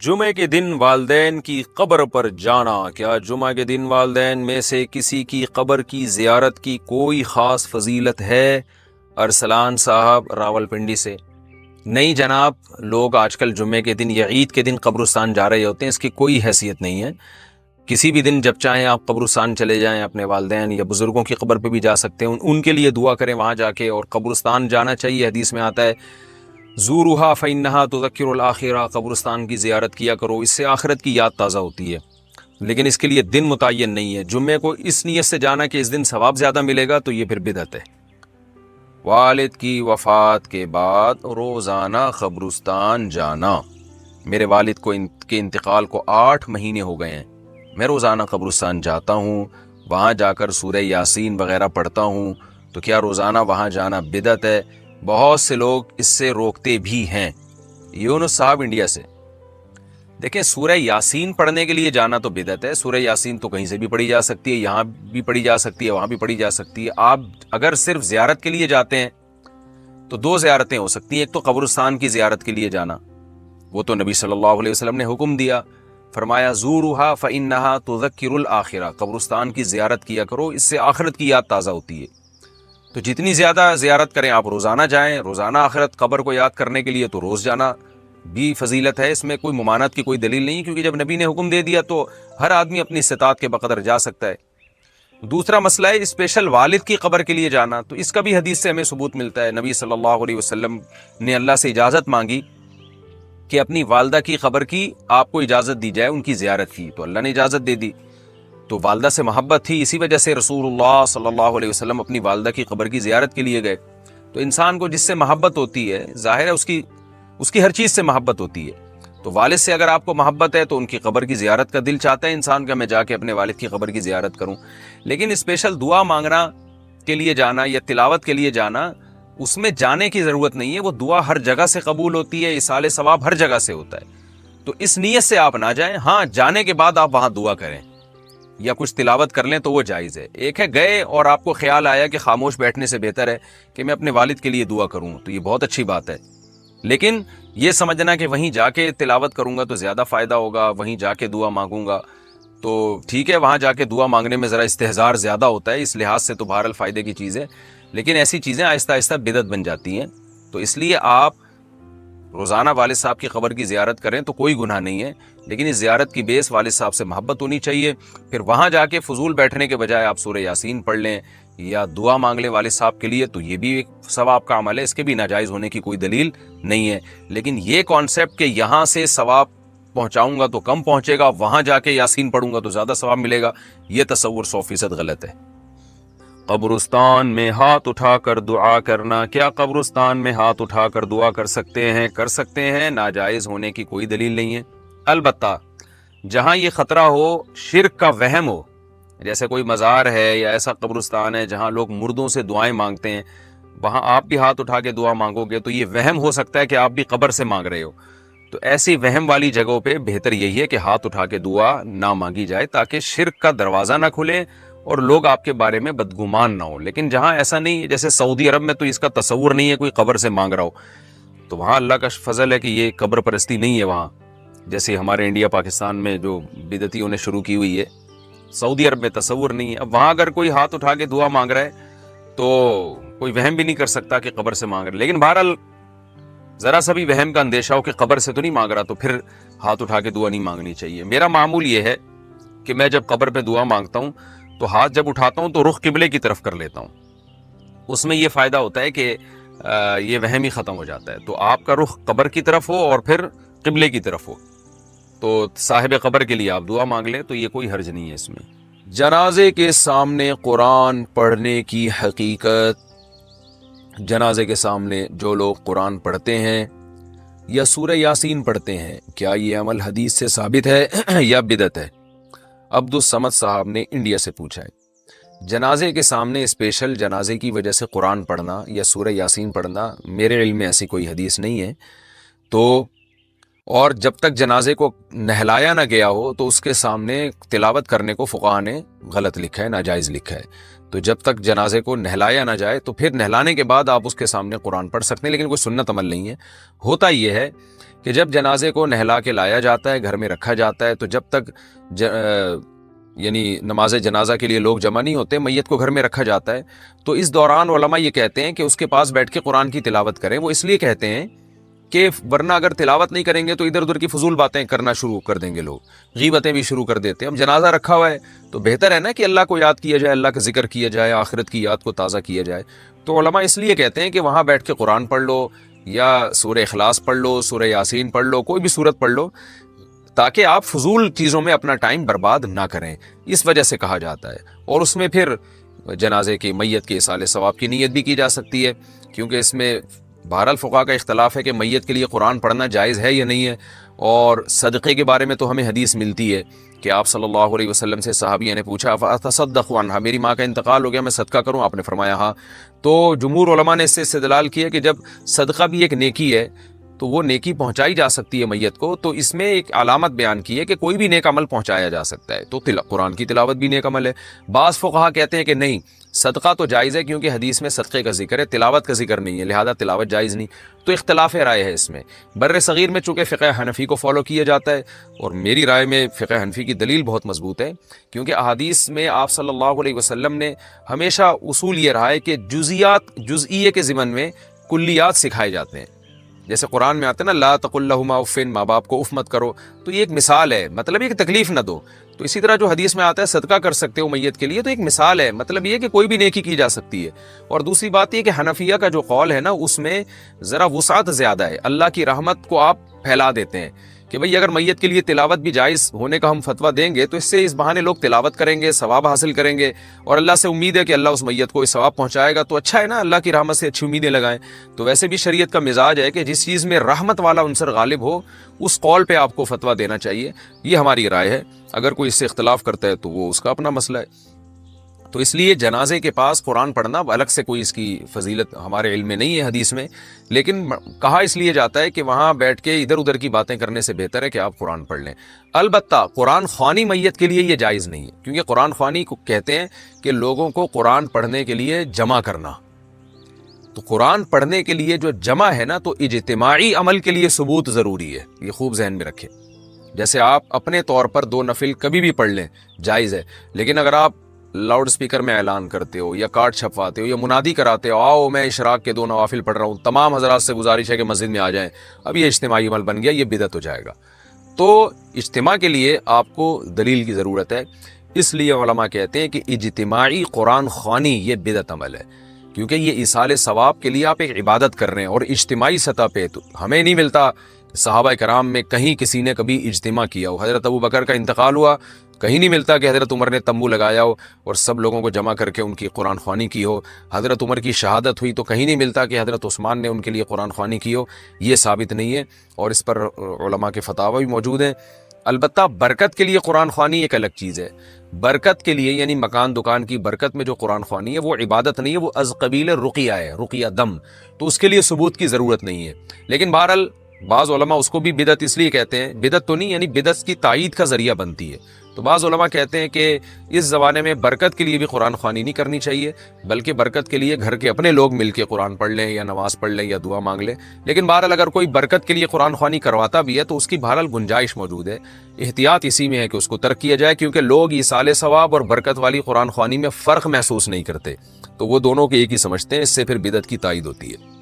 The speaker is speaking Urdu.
جمعے کے دن والدین کی قبر پر جانا، کیا جمعہ کے دن والدین میں سے کسی کی قبر کی زیارت کی کوئی خاص فضیلت ہے؟ ارسلان صاحب راولپنڈی سے۔ نہیں جناب، لوگ آج کل جمعے کے دن یا عید کے دن قبرستان جا رہے ہوتے ہیں، اس کی کوئی حیثیت نہیں ہے۔ کسی بھی دن جب چاہیں آپ قبرستان چلے جائیں، اپنے والدین یا بزرگوں کی قبر پہ بھی جا سکتے ہیں، ان کے لیے دعا کریں وہاں جا کے، اور قبرستان جانا چاہیے۔ حدیث میں آتا ہے زورھا فإنھا تذکر الآخرہ، قبرستان کی زیارت کیا کرو، اس سے آخرت کی یاد تازہ ہوتی ہے۔ لیکن اس کے لیے دن متعین نہیں ہے۔ جمعے کو اس نیت سے جانا کہ اس دن ثواب زیادہ ملے گا، تو یہ پھر بدعت ہے۔ والد کی وفات کے بعد روزانہ قبرستان جانا۔ میرے والد کو کے انتقال کو 8 مہینے ہو گئے ہیں، میں روزانہ قبرستان جاتا ہوں، وہاں جا کر سورہ یاسین وغیرہ پڑھتا ہوں، تو کیا روزانہ وہاں جانا بدعت ہے؟ بہت سے لوگ اس سے روکتے بھی ہیں۔ یونس صاحب انڈیا سے۔ دیکھیں، سورہ یاسین پڑھنے کے لیے جانا تو بدعت ہے۔ سورہ یاسین تو کہیں سے بھی پڑھی جا سکتی ہے، یہاں بھی پڑھی جا سکتی ہے، وہاں بھی پڑھی جا سکتی ہے۔ آپ اگر صرف زیارت کے لیے جاتے ہیں تو 2 زیارتیں ہو سکتی ہیں۔ ایک تو قبرستان کی زیارت کے لیے جانا، وہ تو نبی صلی اللہ علیہ وسلم نے حکم دیا، فرمایا زورھا فإنھا تذکر الآخرہ، قبرستان کی زیارت کیا کرو، اس سے آخرت کی یاد تازہ ہوتی ہے۔ تو جتنی زیادہ زیارت کریں آپ، روزانہ جائیں، روزانہ آخرت قبر کو یاد کرنے کے لیے تو روز جانا بھی فضیلت ہے۔ اس میں کوئی ممانعت کی کوئی دلیل نہیں، کیونکہ جب نبی نے حکم دے دیا تو ہر آدمی اپنی استطاعت کے بقدر جا سکتا ہے۔ دوسرا مسئلہ ہے اسپیشل والد کی قبر کے لیے جانا، تو اس کا بھی حدیث سے ہمیں ثبوت ملتا ہے۔ نبی صلی اللہ علیہ وسلم نے اللہ سے اجازت مانگی کہ اپنی والدہ کی قبر کی آپ کو اجازت دی جائے، ان کی زیارت کی، تو اللہ نے اجازت دے دی۔ تو والدہ سے محبت تھی، اسی وجہ سے رسول اللہ صلی اللہ علیہ وسلم اپنی والدہ کی قبر کی زیارت کے لیے گئے۔ تو انسان کو جس سے محبت ہوتی ہے، ظاہر ہے اس کی ہر چیز سے محبت ہوتی ہے۔ تو والد سے اگر آپ کو محبت ہے تو ان کی قبر کی زیارت کا دل چاہتا ہے انسان کا، میں جا کے اپنے والد کی قبر کی زیارت کروں۔ لیکن اسپیشل دعا مانگنا کے لیے جانا یا تلاوت کے لیے جانا، اس میں جانے کی ضرورت نہیں ہے۔ وہ دعا ہر جگہ سے قبول ہوتی ہے، ایصال ثواب ہر جگہ سے ہوتا ہے۔ تو اس نیت سے آپ نہ جائیں، ہاں جانے کے بعد آپ وہاں دعا کریں یا کچھ تلاوت کر لیں تو وہ جائز ہے۔ ایک ہے گئے اور آپ کو خیال آیا کہ خاموش بیٹھنے سے بہتر ہے کہ میں اپنے والد کے لیے دعا کروں، تو یہ بہت اچھی بات ہے۔ لیکن یہ سمجھنا کہ وہیں جا کے تلاوت کروں گا تو زیادہ فائدہ ہوگا، وہیں جا کے دعا مانگوں گا، تو ٹھیک ہے، وہاں جا کے دعا مانگنے میں ذرا استحضار زیادہ ہوتا ہے، اس لحاظ سے تو بہرحال فائدے کی چیز ہے، لیکن ایسی چیزیں آہستہ آہستہ بدعت بن جاتی ہیں۔ تو اس لیے آپ روزانہ والد صاحب کی قبر کی زیارت کریں تو کوئی گناہ نہیں ہے، لیکن اس زیارت کی بیس والد صاحب سے محبت ہونی چاہیے۔ پھر وہاں جا کے فضول بیٹھنے کے بجائے آپ سورہ یاسین پڑھ لیں یا دعا مانگ لیں والد صاحب کے لیے، تو یہ بھی ایک ثواب کا عمل ہے، اس کے بھی ناجائز ہونے کی کوئی دلیل نہیں ہے۔ لیکن یہ کانسیپٹ کہ یہاں سے ثواب پہنچاؤں گا تو کم پہنچے گا، وہاں جا کے یاسین پڑھوں گا تو زیادہ ثواب ملے گا، یہ تصور 100% غلط ہے۔ قبرستان میں ہاتھ اٹھا کر دعا کرنا، کیا قبرستان میں ہاتھ اٹھا کر دعا کر سکتے ہیں؟ کر سکتے ہیں، ناجائز ہونے کی کوئی دلیل نہیں ہے۔ البتہ جہاں یہ خطرہ ہو، شرک کا وہم ہو، جیسے کوئی مزار ہے یا ایسا قبرستان ہے جہاں لوگ مردوں سے دعائیں مانگتے ہیں، وہاں آپ بھی ہاتھ اٹھا کے دعا مانگو گے تو یہ وہم ہو سکتا ہے کہ آپ بھی قبر سے مانگ رہے ہو۔ تو ایسی وہم والی جگہوں پہ بہتر یہی ہے کہ ہاتھ اٹھا کے دعا نہ مانگی جائے، تاکہ شرک کا دروازہ نہ کھلے اور لوگ آپ کے بارے میں بدگمان نہ ہو۔ لیکن جہاں ایسا نہیں ہے، جیسے سعودی عرب میں تو اس کا تصور نہیں ہے کوئی قبر سے مانگ رہا ہو، تو وہاں اللہ کا فضل ہے کہ یہ قبر پرستی نہیں ہے وہاں، جیسے ہمارے انڈیا پاکستان میں جو بدعتیوں نے شروع کی ہوئی ہے۔ سعودی عرب میں تصور نہیں ہے۔ اب وہاں اگر کوئی ہاتھ اٹھا کے دعا مانگ رہا ہے تو کوئی وہم بھی نہیں کر سکتا کہ قبر سے مانگ رہا ہے، لیکن بہرحال ذرا سا بھی وہم کا اندیشہ ہو کہ قبر سے تو نہیں مانگ رہا، تو پھر ہاتھ اٹھا کے دعا نہیں مانگنی چاہیے۔ میرا معمول یہ ہے کہ میں جب قبر پہ دعا مانگتا ہوں تو ہاتھ جب اٹھاتا ہوں تو رخ قبلے کی طرف کر لیتا ہوں۔ اس میں یہ فائدہ ہوتا ہے کہ یہ وہم ہی ختم ہو جاتا ہے۔ تو آپ کا رخ قبر کی طرف ہو اور پھر قبلے کی طرف ہو، تو صاحب قبر کے لیے آپ دعا مانگ لیں، تو یہ کوئی حرج نہیں ہے اس میں۔ جنازے کے سامنے قرآن پڑھنے کی حقیقت۔ جنازے کے سامنے جو لوگ قرآن پڑھتے ہیں یا سورہ یاسین پڑھتے ہیں، کیا یہ عمل حدیث سے ثابت ہے یا بدعت ہے؟ عبدالصمد صاحب نے انڈیا سے پوچھا ہے۔ جنازے کے سامنے اسپیشل جنازے کی وجہ سے قرآن پڑھنا یا سورہ یاسین پڑھنا، میرے علم میں ایسی کوئی حدیث نہیں ہے۔ تو اور جب تک جنازے کو نہلایا نہ گیا ہو تو اس کے سامنے تلاوت کرنے کو فقہا نے غلط لکھا ہے، ناجائز لکھا ہے۔ تو جب تک جنازے کو نہلایا نہ جائے تو پھر نہلانے کے بعد آپ اس کے سامنے قرآن پڑھ سکتے ہیں، لیکن کوئی سنت عمل نہیں ہے۔ ہوتا یہ ہے کہ جب جنازے کو نہلا کے لایا جاتا ہے، گھر میں رکھا جاتا ہے، تو جب تک یعنی نماز جنازہ کے لیے لوگ جمع نہیں ہوتے، میت کو گھر میں رکھا جاتا ہے، تو اس دوران علماء یہ کہتے ہیں کہ اس کے پاس بیٹھ کے قرآن کی تلاوت کریں۔ وہ اس لیے کہتے ہیں کہ ورنہ اگر تلاوت نہیں کریں گے تو ادھر ادھر کی فضول باتیں کرنا شروع کر دیں گے، لوگ غیبتیں بھی شروع کر دیتے ہیں۔ اب جنازہ رکھا ہوا ہے تو بہتر ہے نا کہ اللہ کو یاد کیا جائے، اللہ کا ذکر کیا جائے، آخرت کی یاد کو تازہ کیا جائے۔ تو علماء اس لیے کہتے ہیں کہ وہاں بیٹھ کے قرآن پڑھ لو، یا سورہ اخلاص پڑھ لو، سورہ یاسین پڑھ لو، کوئی بھی سورت پڑھ لو، تاکہ آپ فضول چیزوں میں اپنا ٹائم برباد نہ کریں، اس وجہ سے کہا جاتا ہے۔ اور اس میں پھر جنازے کی میت کے ایصال ثواب کی نیت بھی کی جا سکتی ہے، کیونکہ اس میں بہرحال فقہا کا اختلاف ہے کہ میت کے لیے قرآن پڑھنا جائز ہے یا نہیں ہے۔ اور صدقے کے بارے میں تو ہمیں حدیث ملتی ہے کہ آپ صلی اللہ علیہ وسلم سے صحابیہ نے پوچھا فاتصدق عنہا، میری ماں کا انتقال ہو گیا، میں صدقہ کروں؟ آپ نے فرمایا ہاں۔ تو جمہور علماء نے اس سے استدلال کیا کہ جب صدقہ بھی ایک نیکی ہے تو وہ نیکی پہنچائی جا سکتی ہے میت کو، تو اس میں ایک علامت بیان کی ہے کہ کوئی بھی نیک عمل پہنچایا جا سکتا ہے، تو قرآن کی تلاوت بھی نیک عمل ہے۔ بعض فقہا کہتے ہیں کہ نہیں، صدقہ تو جائز ہے کیونکہ حدیث میں صدقے کا ذکر ہے، تلاوت کا ذکر نہیں ہے، لہذا تلاوت جائز نہیں۔ تو اختلاف رائے ہے اس میں۔ بر صغیر میں چونکہ فقہ حنفی کو فالو کیا جاتا ہے، اور میری رائے میں فقہ حنفی کی دلیل بہت مضبوط ہے، کیونکہ احادیث میں آپ صلی اللہ علیہ وسلم نے ہمیشہ اصول یہ رہا ہے کہ جزئیے کے ضمن میں کلیات سکھائے جاتے ہیں۔ جیسے قرآن میں آتے ہیں نا لا تقل لہما اف، ماں باپ کو اف مت کرو، تو یہ ایک مثال ہے، مطلب یہ کہ تکلیف نہ دو۔ تو اسی طرح جو حدیث میں آتا ہے صدقہ کر سکتے ہو میت کے لیے، تو ایک مثال ہے، مطلب یہ کہ کوئی بھی نیکی کی جا سکتی ہے۔ اور دوسری بات یہ کہ حنفیہ کا جو قول ہے نا، اس میں ذرا وسعت زیادہ ہے، اللہ کی رحمت کو آپ پھیلا دیتے ہیں کہ بھئی اگر میت کے لیے تلاوت بھی جائز ہونے کا ہم فتویٰ دیں گے تو اس سے اس بہانے لوگ تلاوت کریں گے، ثواب حاصل کریں گے، اور اللہ سے امید ہے کہ اللہ اس میت کو اس ثواب پہنچائے گا، تو اچھا ہے نا، اللہ کی رحمت سے اچھی امیدیں لگائیں۔ تو ویسے بھی شریعت کا مزاج ہے کہ جس چیز میں رحمت والا عنصر غالب ہو اس قول پہ آپ کو فتویٰ دینا چاہیے، یہ ہماری رائے ہے۔ اگر کوئی اس سے اختلاف کرتا ہے تو وہ اس کا اپنا مسئلہ ہے۔ تو اس لیے جنازے کے پاس قرآن پڑھنا الگ سے کوئی اس کی فضیلت ہمارے علم میں نہیں ہے حدیث میں، لیکن کہا اس لیے جاتا ہے کہ وہاں بیٹھ کے ادھر ادھر کی باتیں کرنے سے بہتر ہے کہ آپ قرآن پڑھ لیں۔ البتہ قرآن خوانی میت کے لیے یہ جائز نہیں ہے، کیونکہ قرآن خوانی کو کہتے ہیں کہ لوگوں کو قرآن پڑھنے کے لیے جمع کرنا۔ تو قرآن پڑھنے کے لیے جو جمع ہے نا، تو اجتماعی عمل کے لیے ثبوت ضروری ہے، یہ خوب ذہن میں رکھیں۔ جیسے آپ اپنے طور پر 2 نفل کبھی بھی پڑھ لیں، جائز ہے، لیکن اگر آپ لاؤڈ سپیکر میں اعلان کرتے ہو یا کارڈ چھپواتے ہو یا منادی کراتے ہو آؤ میں اشراق کے 2 نوافل پڑھ رہا ہوں، تمام حضرات سے گزارش ہے کہ مسجد میں آ جائیں، اب یہ اجتماعی عمل بن گیا، یہ بدعت ہو جائے گا۔ تو اجتماع کے لیے آپ کو دلیل کی ضرورت ہے، اس لیے علماء کہتے ہیں کہ اجتماعی قرآن خوانی یہ بدعت عمل ہے، کیونکہ یہ ایصال ثواب کے لیے آپ ایک عبادت کر رہے ہیں، اور اجتماعی سطح پہ تو ہمیں نہیں ملتا صحابہ کرام میں کہیں کسی نے کبھی اجتماع کیا ہو۔ حضرت ابو بکر کا انتقال ہوا، کہیں نہیں ملتا کہ حضرت عمر نے تمبو لگایا ہو اور سب لوگوں کو جمع کر کے ان کی قرآن خوانی کی ہو۔ حضرت عمر کی شہادت ہوئی تو کہیں نہیں ملتا کہ حضرت عثمان نے ان کے لیے قرآن خوانی کی ہو، یہ ثابت نہیں ہے، اور اس پر علماء کے فتاوی بھی موجود ہیں۔ البتہ برکت کے لیے قرآن خوانی ایک الگ چیز ہے، برکت کے لیے یعنی مکان دکان کی برکت میں جو قرآن خوانی ہے وہ عبادت نہیں ہے، وہ از قبیل رقیہ ہے، رقیہ دم، تو اس کے لیے ثبوت کی ضرورت نہیں ہے۔ لیکن بہرحال بعض علماء اس کو بھی بدعت اس لیے کہتے ہیں، بدعت تو نہیں، یعنی بدعت کی تائید کا ذریعہ بنتی ہے۔ تو بعض علماء کہتے ہیں کہ اس زمانے میں برکت کے لیے بھی قرآن خوانی نہیں کرنی چاہیے، بلکہ برکت کے لیے گھر کے اپنے لوگ مل کے قرآن پڑھ لیں یا نماز پڑھ لیں یا دعا مانگ لیں۔ لیکن بہرحال اگر کوئی برکت کے لیے قرآن خوانی کرواتا بھی ہے تو اس کی بہرحال گنجائش موجود ہے، احتیاط اسی میں ہے کہ اس کو ترک کیا جائے، کیونکہ لوگ ایصال ثواب اور برکت والی قرآن خوانی میں فرق محسوس نہیں کرتے، تو وہ دونوں کے ایک ہی سمجھتے ہیں، اس سے پھر بدعت کی تائید ہوتی ہے۔